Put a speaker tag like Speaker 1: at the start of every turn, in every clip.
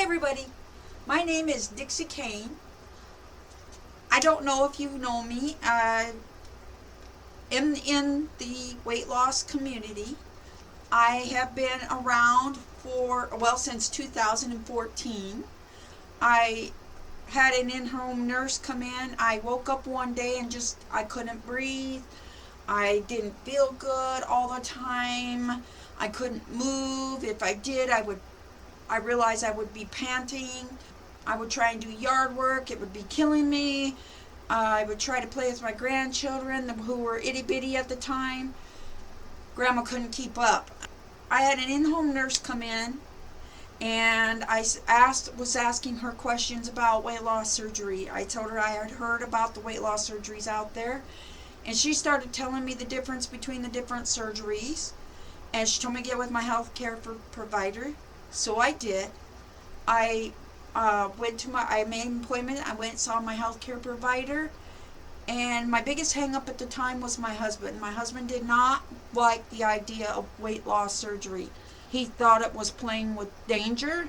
Speaker 1: Hi everybody, my name is Dixie Kane. I don't know if you know me. In the weight loss community. I have been around since 2014. I had an in-home nurse come in. I woke up one day and I couldn't breathe. I didn't feel good all the time. I couldn't move. If I did, I realized I would be panting. I would try and do yard work. It would be killing me. I would try to play with my grandchildren who were itty bitty at the time. Grandma couldn't keep up. I had an in-home nurse come in, and I was asking her questions about weight loss surgery. I told her I had heard about the weight loss surgeries out there, and she started telling me the difference between the different surgeries. And she told me to get with my health care provider. So I did. I I made an appointment. I went and saw my health care provider. And my biggest hang up at the time was my husband. My husband did not like the idea of weight loss surgery. He thought it was playing with danger,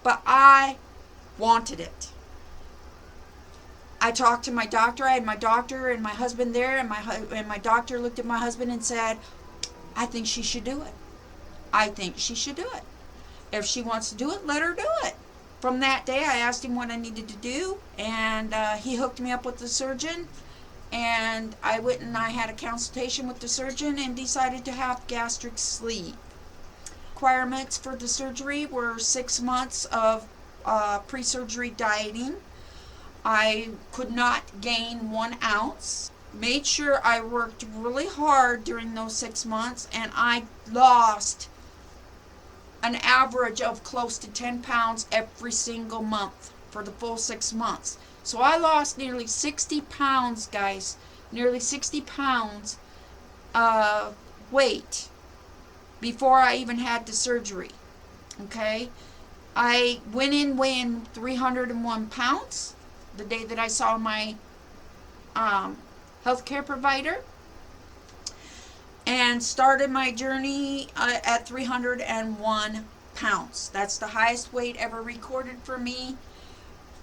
Speaker 1: but I wanted it. I talked to my doctor. I had my doctor and my husband there, and my doctor looked at my husband and said, I think she should do it. I think she should do it. If she wants to do it, let her do it. From that day, I asked him what I needed to do, and he hooked me up with the surgeon. And I went and I had a consultation with the surgeon and decided to have gastric sleeve. Requirements for the surgery were 6 months of pre-surgery dieting. I could not gain 1 ounce. Made sure I worked really hard during those 6 months, and I lost an average of close to 10 pounds every single month for the full 6 months. So I lost nearly 60 pounds, guys. Nearly 60 pounds of weight before I even had the surgery. Okay? I went in weighing 301 pounds the day that I saw my healthcare provider, and started my journey at 301 pounds. That's the highest weight ever recorded for me,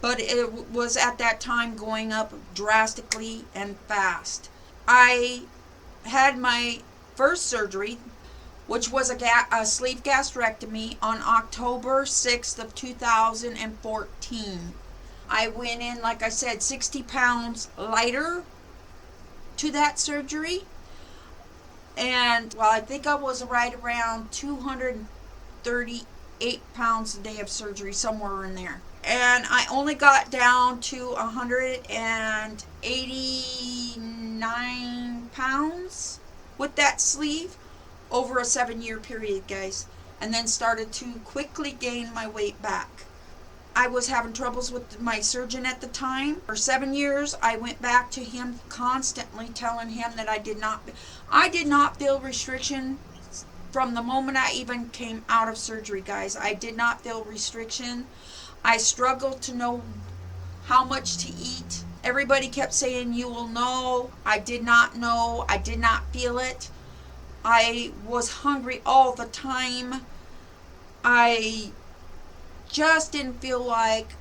Speaker 1: but it was at that time going up drastically and fast. I had my first surgery, which was a sleeve gastrectomy, on October 6th of 2014. I went in, like I said, 60 pounds lighter to that surgery. And I think I was right around 238 pounds a day of surgery, somewhere in there. And I only got down to 189 pounds with that sleeve over a 7-year period, guys. And then started to quickly gain my weight back. I was having troubles with my surgeon at the time. For 7 years, I went back to him constantly, telling him that I did not feel restriction from the moment I even came out of surgery, guys. I did not feel restriction. I struggled to know how much to eat. Everybody kept saying, you will know. I did not know. I did not feel it. I was hungry all the time. I just didn't feel like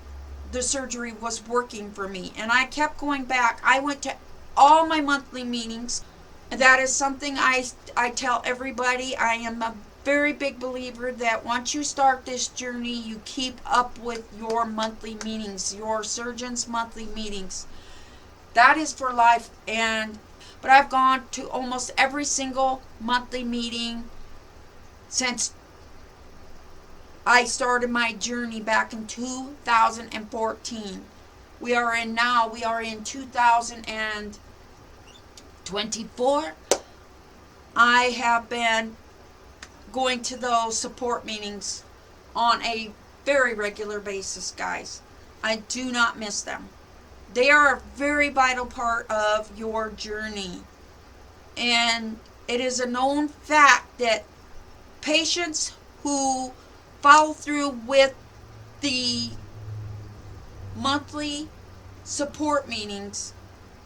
Speaker 1: the surgery was working for me, and I kept going back. I went to all my monthly meetings. That is something I tell everybody. I am a very big believer that once you start this journey, you keep up with your monthly meetings, your surgeon's monthly meetings. That is for life. But I've gone to almost every single monthly meeting since I started my journey back in 2014. We are in 2024. I have been going to those support meetings on a very regular basis, guys. I do not miss them. They are a very vital part of your journey. And it is a known fact that patients who follow through with the monthly support meetings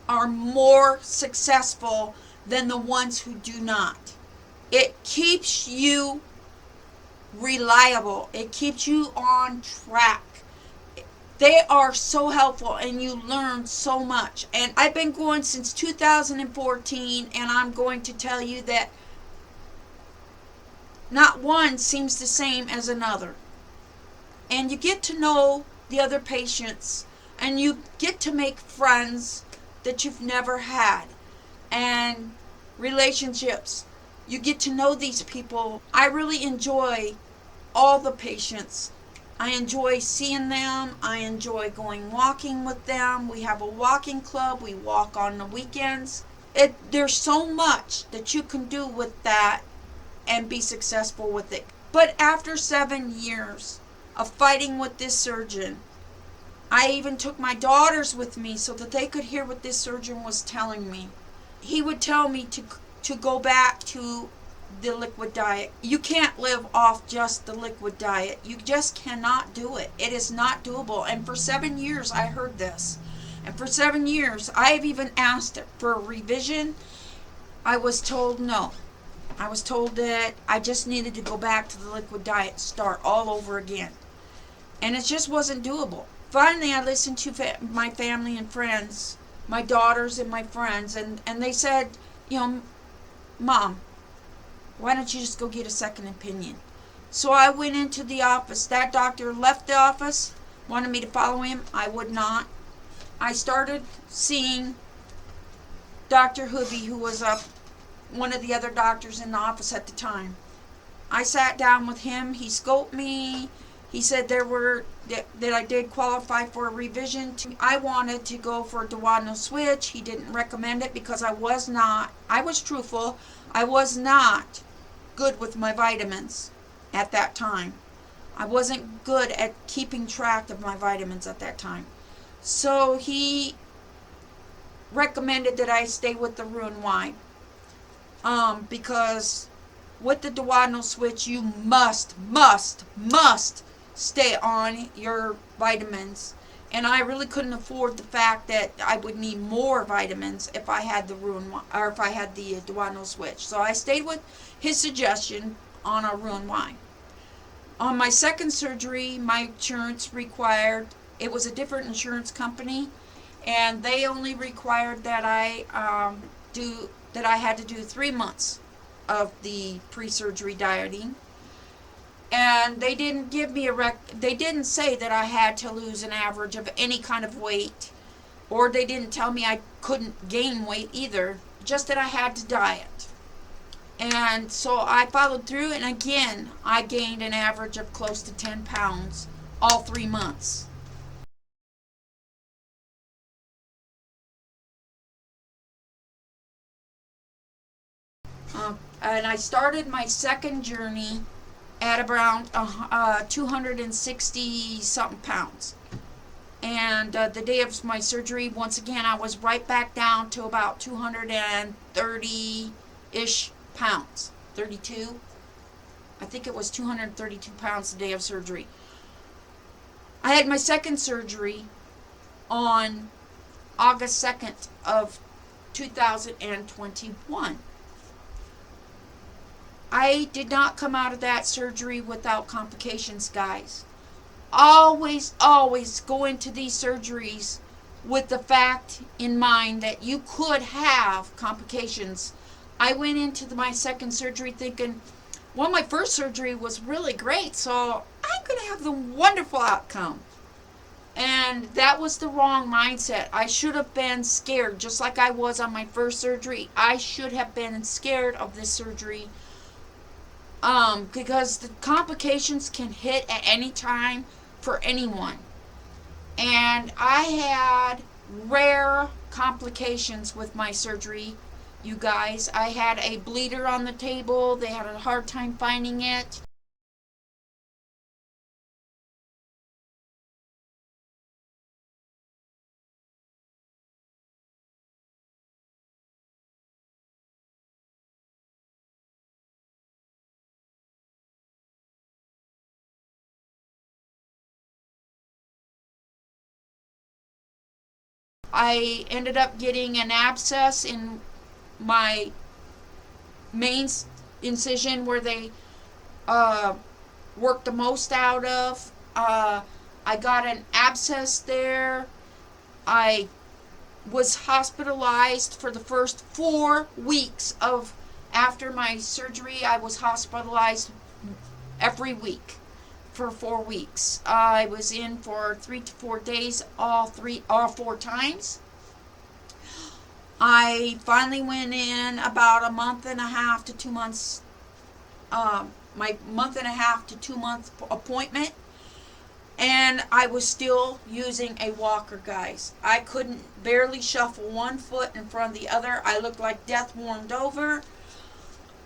Speaker 1: are more successful than the ones who do not. It keeps you reliable. It keeps you on track. They are so helpful and you learn so much. And I've been going since 2014, and I'm going to tell you that not one seems the same as another. And you get to know the other patients, and you get to make friends that you've never had, and relationships. You get to know these people. I really enjoy all the patients. I enjoy seeing them. I enjoy going walking with them. We have a walking club. We walk on the weekends. There's so much that you can do with that and be successful with it. But after 7 years of fighting with this surgeon, I even took my daughters with me so that they could hear what this surgeon was telling me. He would tell me to go back to the liquid diet. You can't live off just the liquid diet. You just cannot do it. It is not doable. And for 7 years I heard this. And for 7 years I have even asked for a revision. I was told no. I was told that I just needed to go back to the liquid diet, start all over again. And it just wasn't doable. Finally, I listened to my family and friends, my daughters and my friends, and they said, Mom, why don't you just go get a second opinion? So I went into the office. That doctor left the office, wanted me to follow him. I would not. I started seeing Dr. Hoovy, who was one of the other doctors in the office at the time. I sat down with him. He scoped me. He said that I did qualify for a revision. I wanted to go for a duodenal switch. He didn't recommend it because I was truthful, I was not good with my vitamins at that time. I wasn't good at keeping track of my vitamins at that time. So he recommended that I stay with the Roux-en-Y. Because with the duodenal switch, you must stay on your vitamins. And I really couldn't afford the fact that I would need more vitamins if I had the duodenal switch. So I stayed with his suggestion on a Roux-en-Y. On my second surgery, my insurance required, it was a different insurance company, and they only required that I had to do 3 months of the pre-surgery dieting. And they didn't give me they didn't say that I had to lose an average of any kind of weight, or they didn't tell me I couldn't gain weight either, just that I had to diet. And so I followed through, and again, I gained an average of close to 10 pounds all 3 months. And I started my second journey at around 260 something pounds. And the day of my surgery, once again, I was right back down to about 230-ish pounds. 32? I think it was 232 pounds the day of surgery. I had my second surgery on August 2nd of 2021. I did not come out of that surgery without complications, guys. Always go into these surgeries with the fact in mind that you could have complications. I went into my second surgery thinking, well, my first surgery was really great, so I'm going to have the wonderful outcome. And that was the wrong mindset. I should have been scared, just like I was on my first surgery. I should have been scared of this surgery. Because the complications can hit at any time for anyone. And I had rare complications with my surgery, you guys. I had a bleeder on the table. They had a hard time finding it. I ended up getting an abscess in my main incision where they worked the most out of. I got an abscess there. I was hospitalized for the first 4 weeks of after my surgery. I was hospitalized every week for 4 weeks. I was in for 3 to 4 days, all 4 times. I finally went in about a month and a half to 2 months, my month and a half to 2 month appointment, and I was still using a walker, guys. I couldn't barely shuffle one foot in front of the other. I looked like death warmed over.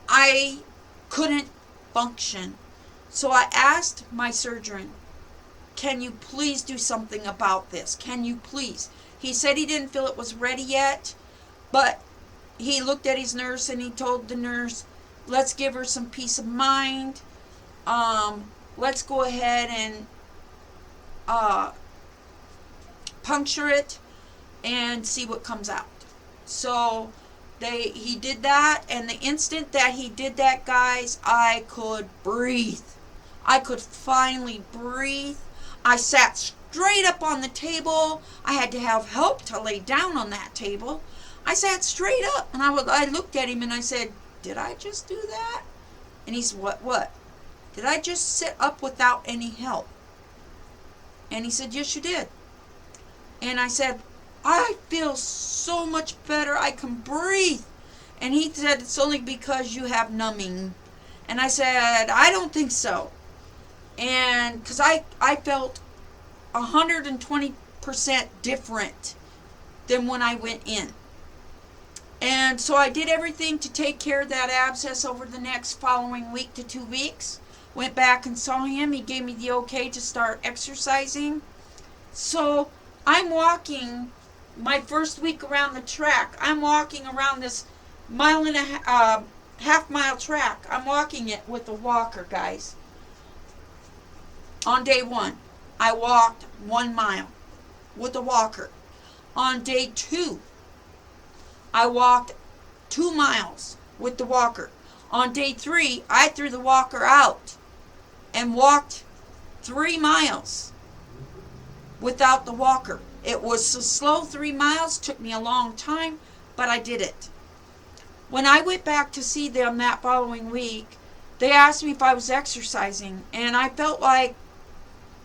Speaker 1: I couldn't function. So I asked my surgeon, can you please do something about this? Can you please? He said he didn't feel it was ready yet, but he looked at his nurse and he told the nurse, let's give her some peace of mind. Let's go ahead and puncture it and see what comes out. So he did that, and the instant that he did that, guys, I could breathe. I could finally breathe. I sat straight up on the table. I had to have help to lay down on that table. I sat straight up, and I looked at him and I said, did I just do that? And he said, what? Did I just sit up without any help? And he said, yes, you did. And I said, I feel so much better. I can breathe. And he said, it's only because you have numbing. And I said, I don't think so. And because I felt 120% different than when I went in. And so I did everything to take care of that abscess over the next following week to 2 weeks. Went back and saw him. He gave me the okay to start exercising. So I'm walking my first week around the track. I'm walking around this half-mile track. I'm walking it with a walker, guys. On day 1, I walked 1 mile with a walker. On day 2, I walked 2 miles with the walker. On day 3, I threw the walker out and walked 3 miles without the walker. It was so slow, 3 miles, took me a long time, but I did it. When I went back to see them that following week, they asked me if I was exercising, and I felt like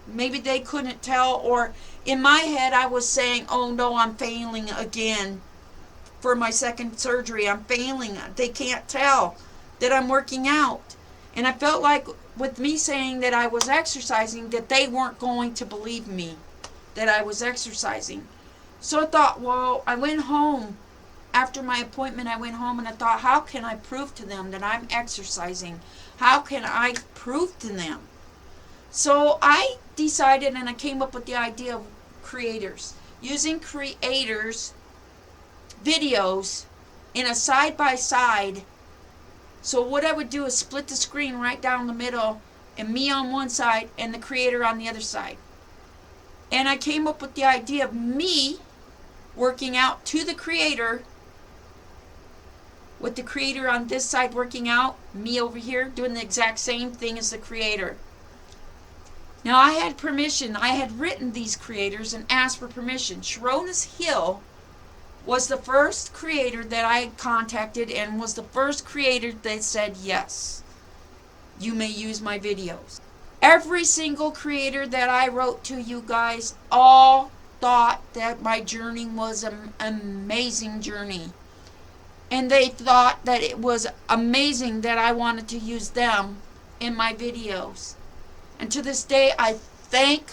Speaker 1: maybe they couldn't tell, or in my head I was saying, oh no, I'm failing again for my second surgery. I'm failing. They can't tell that I'm working out. And I felt like with me saying that I was exercising, that they weren't going to believe me that I was exercising. So I thought, well, I went home. After my appointment, I went home and I thought, how can I prove to them that I'm exercising? How can I prove to them? So I decided, and I came up with the idea of creators. Using creators' videos in a side-by-side. So what I would do is split the screen right down the middle, and me on one side and the creator on the other side. And I came up with the idea of me working out to the creator, with the creator on this side working out, me over here doing the exact same thing as the creator. Now I had permission. I had written these creators and asked for permission. Sharona's Hill was the first creator that I contacted, and was the first creator that said, yes, you may use my videos. Every single creator that I wrote to, you guys, all thought that my journey was an amazing journey. And they thought that it was amazing that I wanted to use them in my videos. And to this day, I thank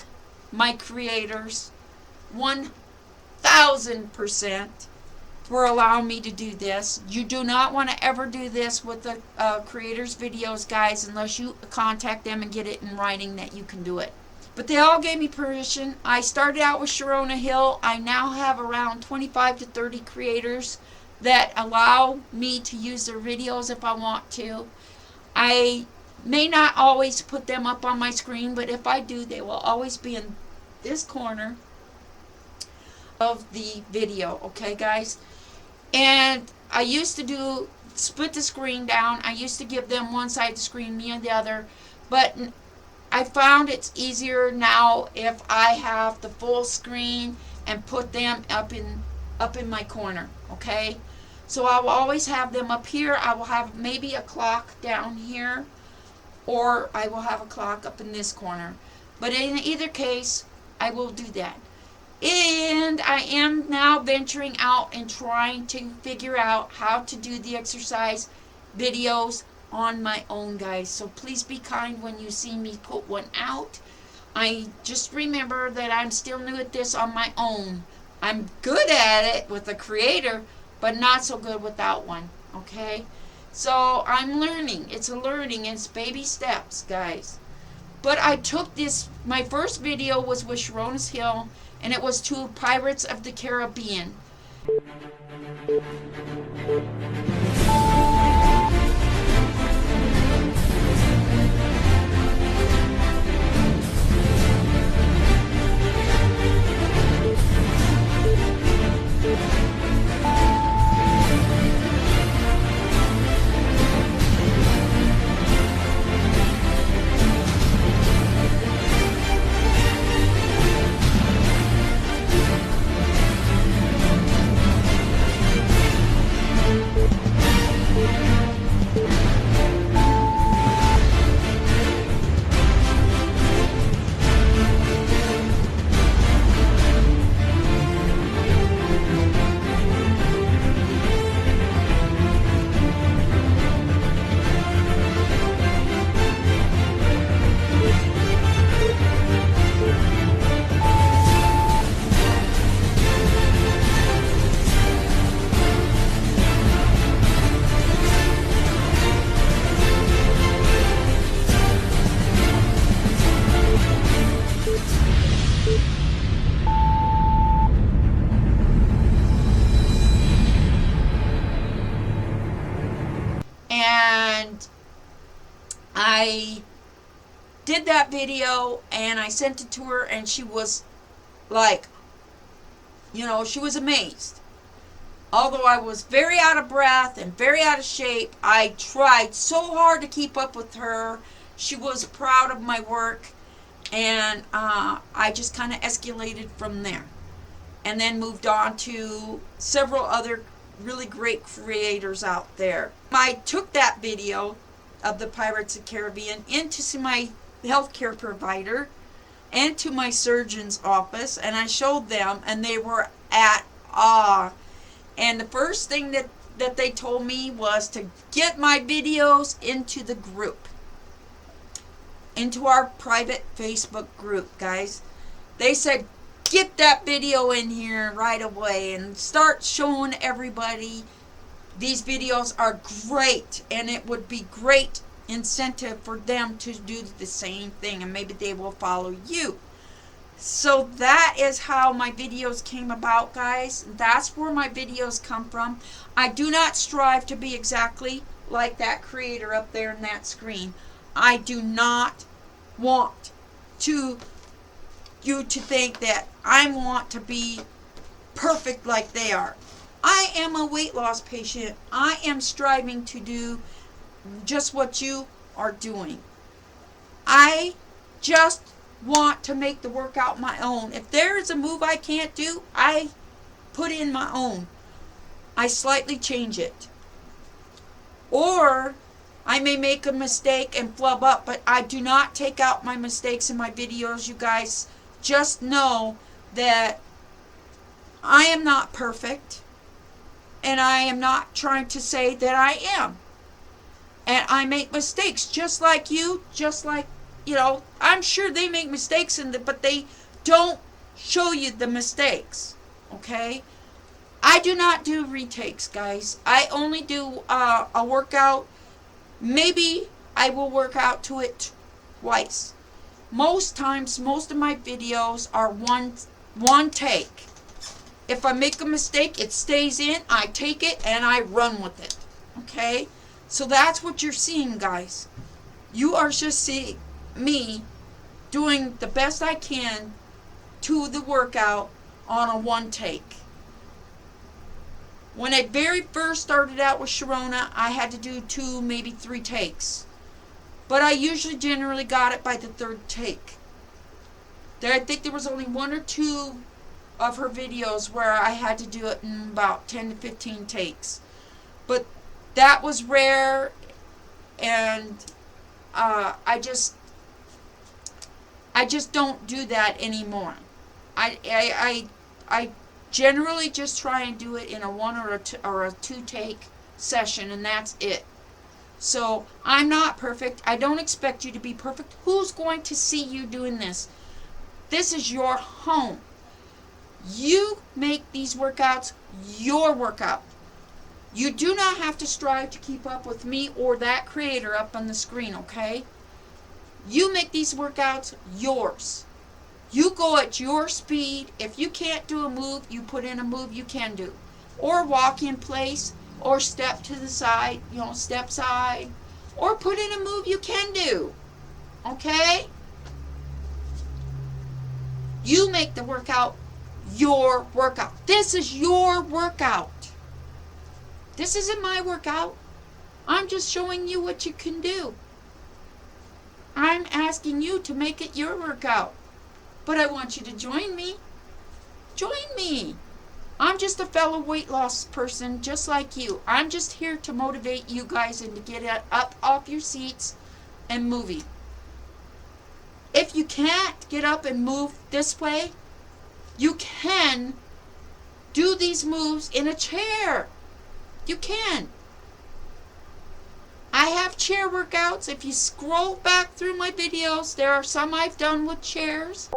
Speaker 1: my creators 1,000% for allowing me to do this. You do not want to ever do this with the creators' videos, guys, unless you contact them and get it in writing that you can do it. But they all gave me permission. I started out with Sharona Hill. I now have around 25 to 30 creators that allow me to use their videos if I want to. I may not always put them up on my screen, but if I do, they will always be in this corner of the video, okay, guys? And I used to split the screen down. I used to give them one side of the screen, me on the other, but I found it's easier now if I have the full screen and put them up in my corner, okay? So I will always have them up here. I will have maybe a clock down here, or I will have a clock up in this corner. But in either case, I will do that. And I am now venturing out and trying to figure out how to do the exercise videos on my own, guys. So please be kind when you see me put one out. I just remember that I'm still new at this on my own. I'm good at it with a creator, but not so good without one, okay? So I'm learning. It's a learning. It's baby steps, guys. But I took this, my first video was with Sharona's Hill, and it was to Pirates of the Caribbean. And I did that video and I sent it to her, and she was like, she was amazed. Although I was very out of breath and very out of shape, I tried so hard to keep up with her. She was proud of my work, and I just kind of escalated from there. And then moved on to several other really great creators out there. I took that video of the Pirates of the Caribbean into my healthcare provider and to my surgeon's office, and I showed them, and they were at awe. And the first thing that they told me was to get my videos into the group, into our private Facebook group, guys. They said, get that video in here right away and start showing everybody these videos are great, and it would be great incentive for them to do the same thing, and maybe they will follow you. So that is how my videos came about, guys. That's where my videos come from. I do not strive to be exactly like that creator up there in that screen. I do not want you to think that I want to be perfect like they are. I am a weight loss patient. I am striving to do just what you are doing. I just want to make the workout my own. If there is a move I can't do, I put in my own. I slightly change it. Or I may make a mistake and flub up, but I do not take out my mistakes in my videos, you guys. Just know that I am not perfect, and I am not trying to say that I am. And I make mistakes just like you, just like, I'm sure they make mistakes but they don't show you the mistakes, okay? I do not do retakes, guys. I only do a workout. Maybe I will work out to it twice. Most times, most of my videos are one take. If I make a mistake, it stays in, I take it, and I run with it, okay? So that's what you're seeing, guys. You are just seeing me doing the best I can to the workout on a one take. When I very first started out with Sharona, I had to do 2, maybe 3 takes. but I usually generally got it by the third take. I think there was only one or two of her videos where I had to do it in about 10 to 15 takes. But that was rare, and I just don't do that anymore. I generally just try and do it in a one or a two take session, and that's it. So I'm not perfect. I don't expect you to be perfect. Who's going to see you doing this? This is your home. You make these workouts your workout. You do not have to strive to keep up with me or that creator up on the screen, okay? You make these workouts yours. You go at your speed. If you can't do a move, you put in a move you can do. Or walk in place, or step to the side, step side. Or put in a move you can do, okay? You make the workout your workout. This is your workout. This isn't my workout. I'm just showing you what you can do. I'm asking you to make it your workout. But I want you to join me. Join me. I'm just a fellow weight loss person just like you. I'm just here to motivate you guys and to get up off your seats and moving. If you can't get up and move this way, you can do these moves in a chair. You can. I have chair workouts. If you scroll back through my videos, there are some I've done with chairs.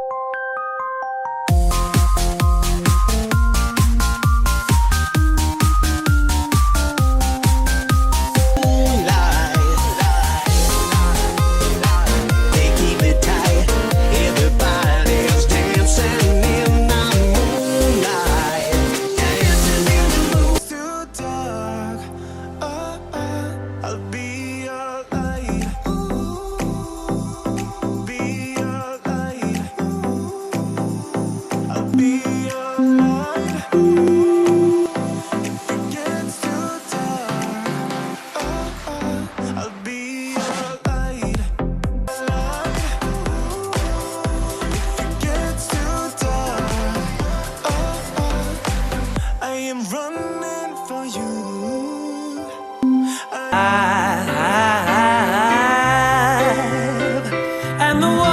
Speaker 2: And the world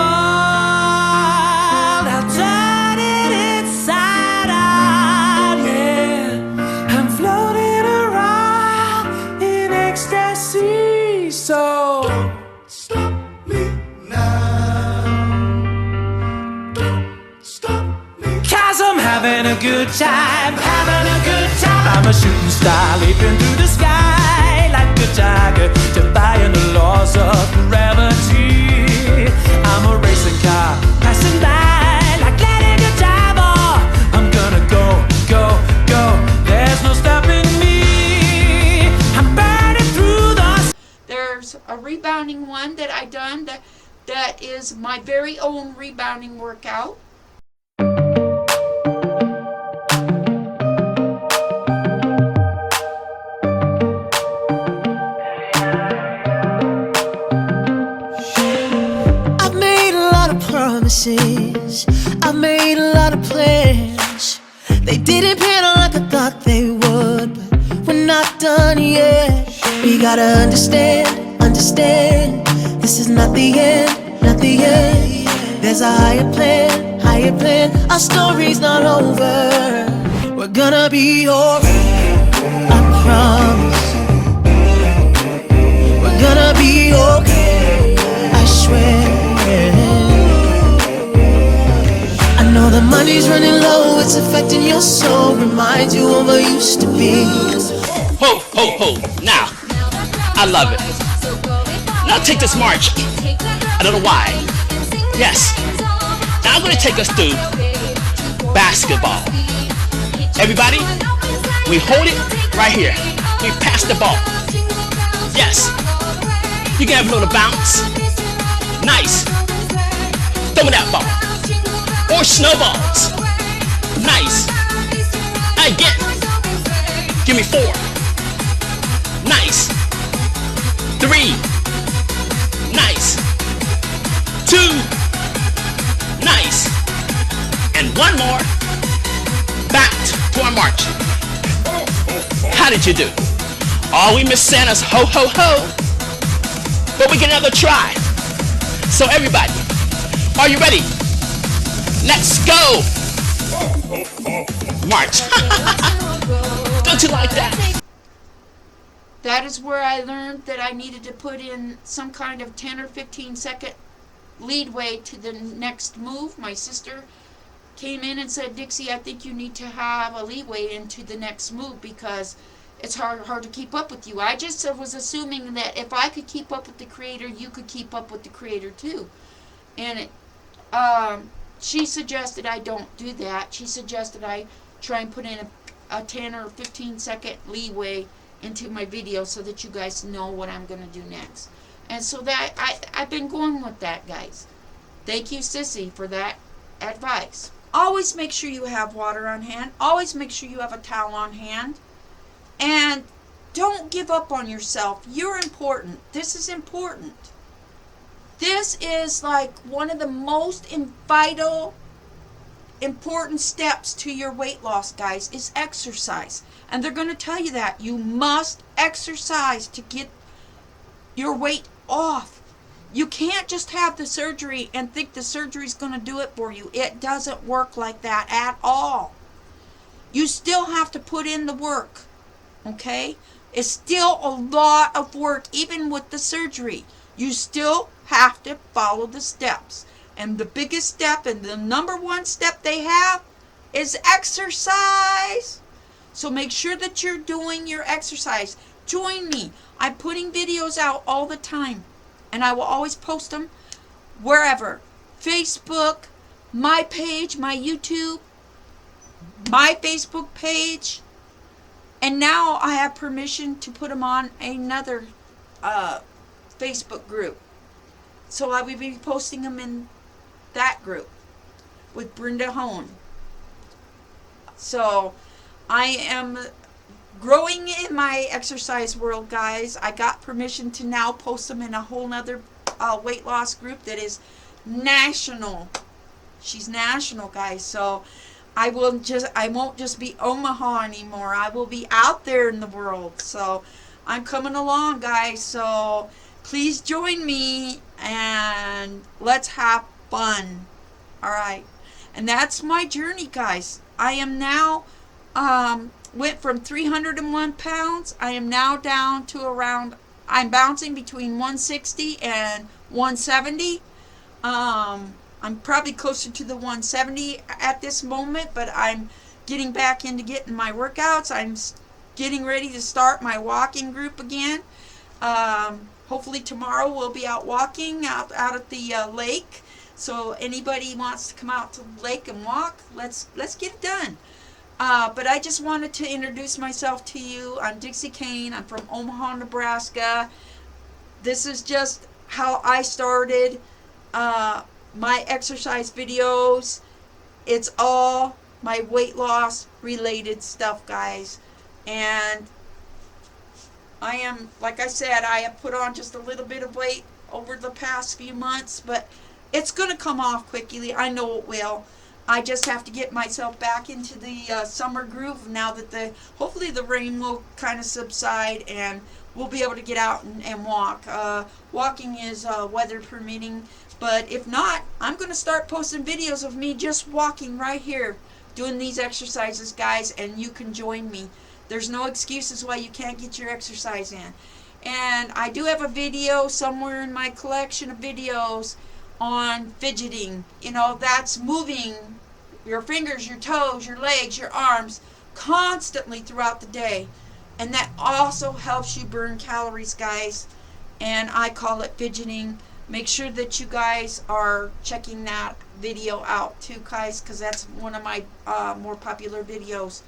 Speaker 2: I'll turn it inside out, yeah. I'm floating around in ecstasy, so don't stop me now. Don't stop me, 'cause I'm having a good time, having a good time. I'm a shooting star leaping through the sky like a tiger, defying the laws of gravity. I'm a racing car passing by like letting a dive off. I'm gonna go, go, go. There's no stopping me. I'm burning through the.
Speaker 1: There's a rebounding one that I done that is my very own rebounding workout.
Speaker 3: I've made a lot of plans. They didn't pan out like I thought they would, but we're not done yet. We gotta understand, this is not the end, not the end. There's a higher plan, our story's not over. We're gonna be alright, I promise. We're gonna be okay, I swear. I know the money's running low, it's affecting your soul, reminds you of what used to be.
Speaker 4: Ho, ho, ho, now, I love it. Now take this march, I don't know why. Yes, now I'm gonna take us through basketball. Everybody, we hold it right here. We pass the ball. Yes, you can have a little bounce. Nice, throw me that ball. Or snowballs. Nice. Again. Give me 4. Nice. 3. Nice. and one more. Back to our march. How did you do? Oh, we missed Santa's ho ho ho, but we get another try. So everybody, are you ready? Let's go! March. Don't you like that?
Speaker 1: That is where I learned that I needed to put in some kind of 10 or 15 second leadway to the next move. My sister came in and said, Dixie, I think you need to have a leeway into the next move because it's hard to keep up with you. I just was assuming that if I could keep up with the creator, you could keep up with the creator too. And she suggested I don't do that. She suggested I try and put in a 10 or 15 second leeway into my video so that you guys know what I'm going to do next. And so that I've been going with that, guys. Thank you, Sissy, for that advice. Always make sure you have water on hand. Always make sure you have a towel on hand. And don't give up on yourself. You're important. This is important. This is like one of the most vital, important steps to your weight loss, guys, is exercise. And they're going to tell you that. You must exercise to get your weight off. You can't just have the surgery and think the surgery is going to do it for you. It doesn't work like that at all. You still have to put in the work. Okay? It's still a lot of work, even with the surgery. You still have to follow the steps. And the biggest step and the number one step they have is exercise. So make sure that you're doing your exercise. Join me. I'm putting videos out all the time. And I will always post them wherever. Facebook, my page, my YouTube, my Facebook page. And now I have permission to put them on another Facebook group. So I will be posting them in that group with Brenda Hone. So I am growing in my exercise world, guys. I got permission to now post them in a whole nother weight loss group that is national. She's national, guys. So I won't just be Omaha anymore. I will be out there in the world. So I'm coming along, guys. So please join me and let's have fun. All right. And that's my journey, guys. I am now went from 301 pounds. I am now down to around, I'm bouncing between 160 and 170. I'm probably closer to the 170 at this moment, but I'm getting back into getting my workouts. I'm getting ready to start my walking group again. Hopefully tomorrow we'll be out walking out at the lake. So anybody wants to come out to the lake and walk, let's get it done. But I just wanted to introduce myself to you. I'm Dixie Kane. I'm from Omaha, Nebraska. This is just how I started my exercise videos. It's all my weight loss related stuff, guys. And I am, like I said, I have put on just a little bit of weight over the past few months, but it's going to come off quickly. I know it will. I just have to get myself back into the summer groove now that hopefully the rain will kind of subside and we'll be able to get out and walk. Walking is weather permitting, but if not, I'm going to start posting videos of me just walking right here, doing these exercises, guys, and you can join me. There's no excuses why you can't get your exercise in. And I do have a video somewhere in my collection of videos on fidgeting. You know, that's moving your fingers, your toes, your legs, your arms constantly throughout the day. And that also helps you burn calories, guys. And I call it fidgeting. Make sure that you guys are checking that video out too, guys, because that's one of my more popular videos.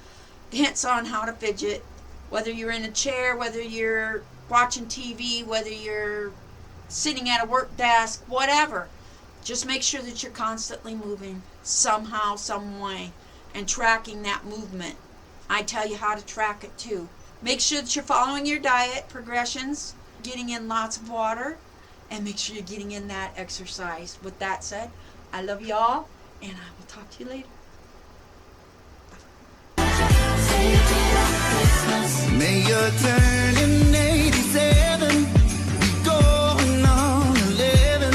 Speaker 1: Hints on how to fidget. Whether you're in a chair, whether you're watching TV, whether you're sitting at a work desk, whatever. Just make sure that you're constantly moving somehow, some way, and tracking that movement. I tell you how to track it too. Make sure that you're following your diet progressions, getting in lots of water, and make sure you're getting in that exercise. With that said, I love y'all, and I will talk to you later.
Speaker 2: May you're turning 87, going on 11.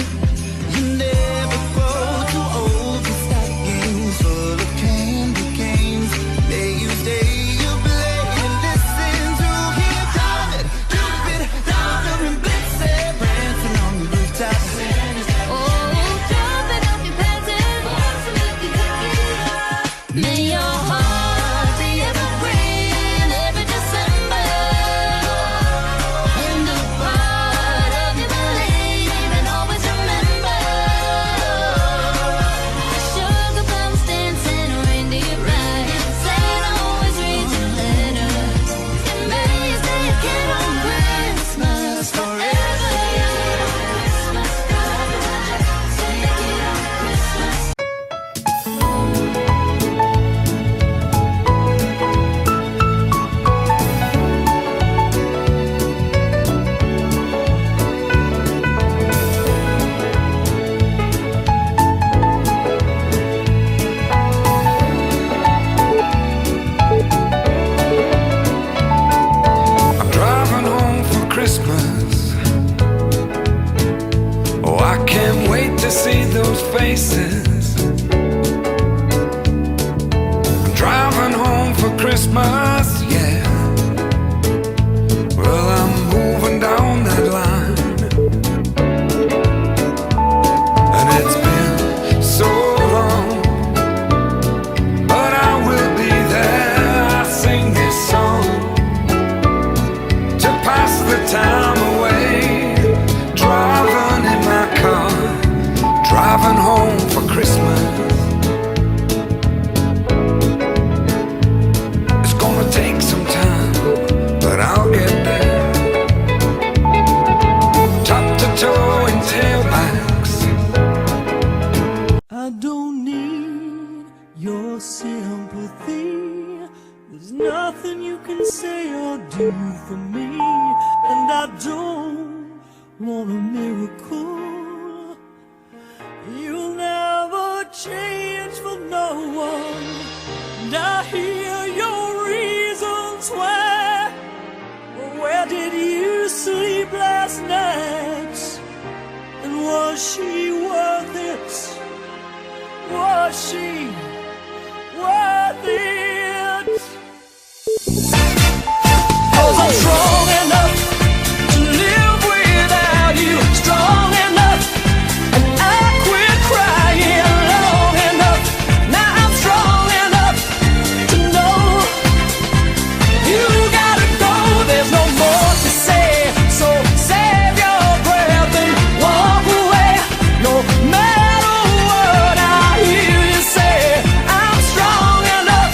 Speaker 2: You never grow too old for stockings full of candy canes. May you stay up late and listen to him David, Cupid, Donner and Blitzen prancing on the rooftop.
Speaker 3: May your heart be evergreen every December, and the part of you believe and always remember. Sugar plums dancing, reindeer riding, Santa always reads your letters, and may you stay a kid on Christmas forever. Christmas forever, stay a kid on Christmas.
Speaker 2: I'm driving home for Christmas. Oh, I can't wait to see those faces. I'm driving home for Christmas, yeah. Well, I'm moving down that line, and it's been so long, but I will be there. I sing this song to pass the time away, driving in my car, driving home for Christmas. It's gonna take some time, but I'll get there. Top to toe in tailbacks.
Speaker 5: I don't need your sympathy. There's nothing you can say or do for me, and I don't want a miracle. You'll never change for no one, and I hear your reasons why. Where did you sleep last night? And was she worth it? Was she worth it? 'Cause I'm strong enough to live without you, strong enough, and I quit crying long enough. Now I'm strong enough to know you gotta go. There's no more to say, so save your breath and walk away. No matter what I hear you say, I'm strong enough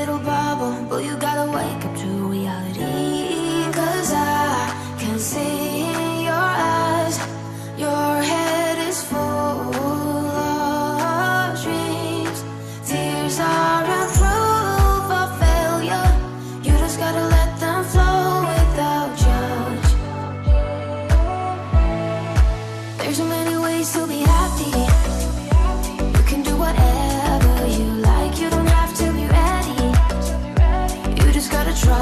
Speaker 3: little bubble, but you gotta wake up to reality. 'Cause I can see in your eyes, your head is full of dreams. Tears aren't proof of failure. You just gotta let them flow without judge. There's so many ways to be happy. You can do whatever you like. You don't have to be ready. You just gotta try.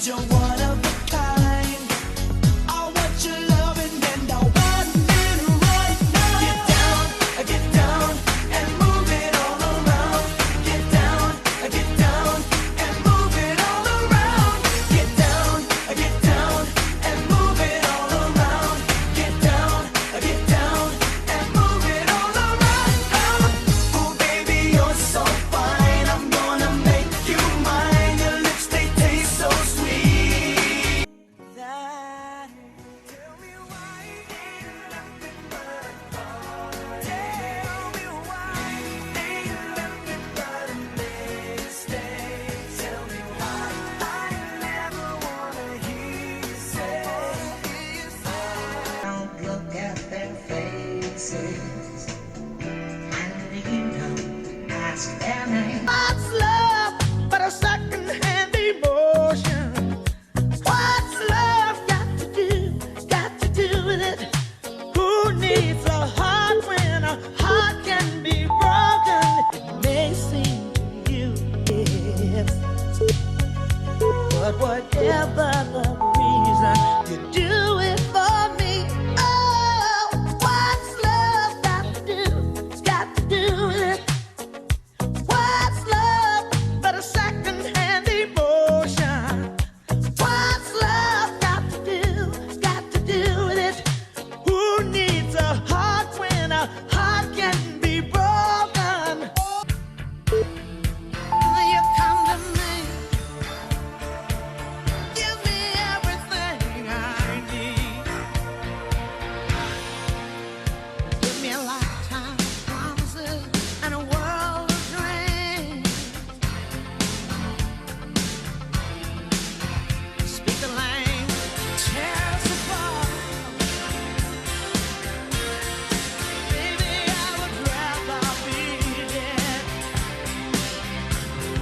Speaker 3: 'cause you're one of a kind. I want your loving and I want it right now. Get down and move it all around. Get down and move it all around. Get down and move it all around. Get down and move it all around. Oh baby, you're so fine. I'm gonna make you mine. Your lips, they taste so sweet. Tell me why ain't nothing but a heart. Tell me why ain't nothing but a mistake. Tell me why I never wanna hear you say. Don't look at their faces, and you know, ask their name. What's love but a second-hand emotion? What's love got to do with it? Who needs a heart when a heart can be broken? It may seem to you, yes, but whatever the reason, you do it for me. Oh, what's love got to do? It's got to do with it. What's love but a second-hand emotion? What's love got to do? It's got to do with it. Who needs a heart when a heart can be broken? You come to me, give me everything I need. Give me a lifetime of promises and a world of dreams. Speak the language, tears apart. Baby, I would rather be dead.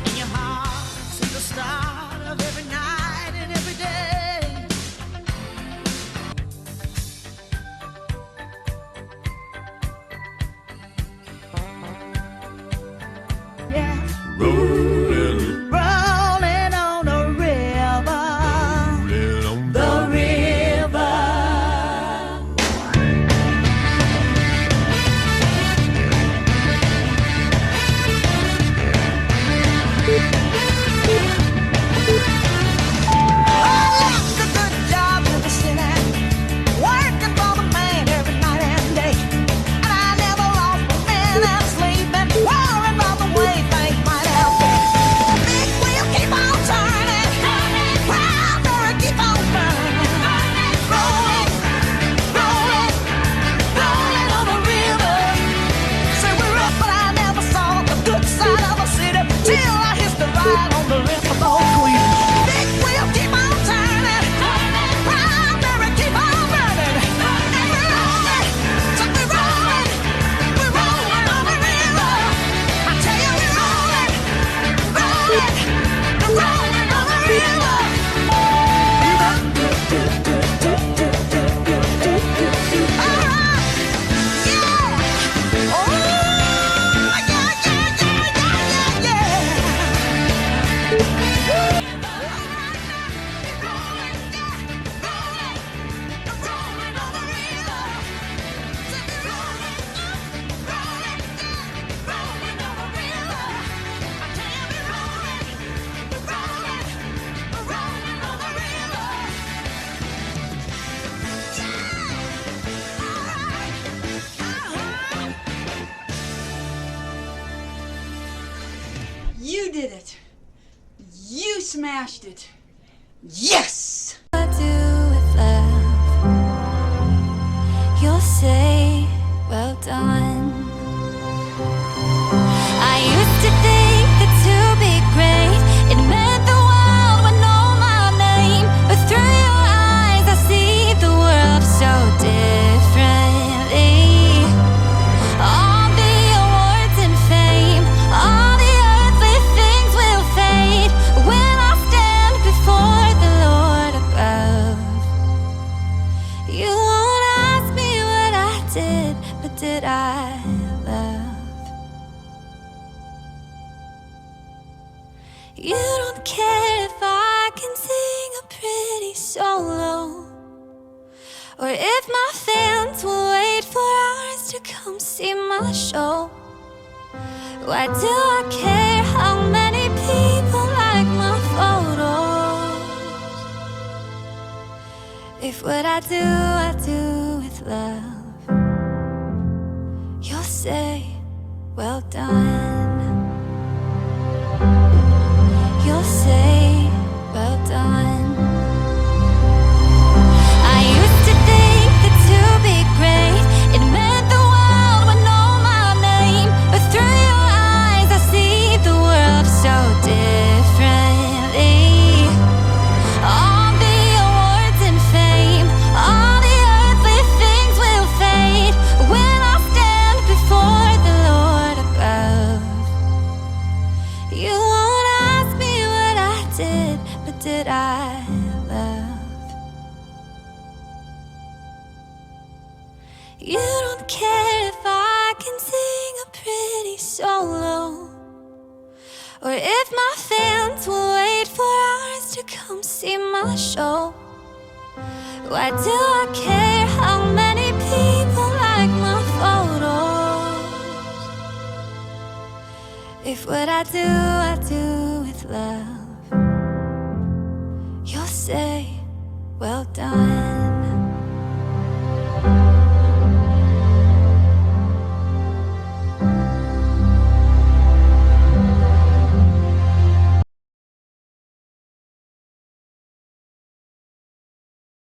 Speaker 3: In your heart, since the start of every night and every day. Yeah. Rolling on the river. The river. I left a good job in the city, working for the man every night and day. And I never lost a minute sleeping, worrying about the way things might have been. Big wheel keep on turning, proud Mary keep on burning. Rolling, rolling, rolling on the river. Say we're up, but I never saw the good side of the city till I hitched the ride on the riverboat queen. Big wheel keep on turning, proud Mary keep on burning. And we're rolling, so we're rolling on the river. I tell you we're rolling, rolling on the river. All right, yeah, oh
Speaker 1: You did it. You smashed it. Yes!
Speaker 6: I do with love. You'll say, well done. I used to think that to be great, it meant the world would know my name. But through your eyes, I see the world so differently. All the awards and fame, all the earthly things will fade when I stand before the Lord. Or if my fans will wait for hours to come see my show. Why do I care how many people like my photos? If what I do with love, you'll say, well done. You'll say, well done. I used to think that to be great, it meant the world would know my name. But through your eyes I see the world so differently. All the awards and fame, all the earthly things will fade when I stand before the Lord above. You won't ask me what I did, but did I love? You don't care if I can sing a pretty solo, or if my fans will wait for hours to come see my show. Why do I care how many people like my photos? If what I do with love, you'll say, well done.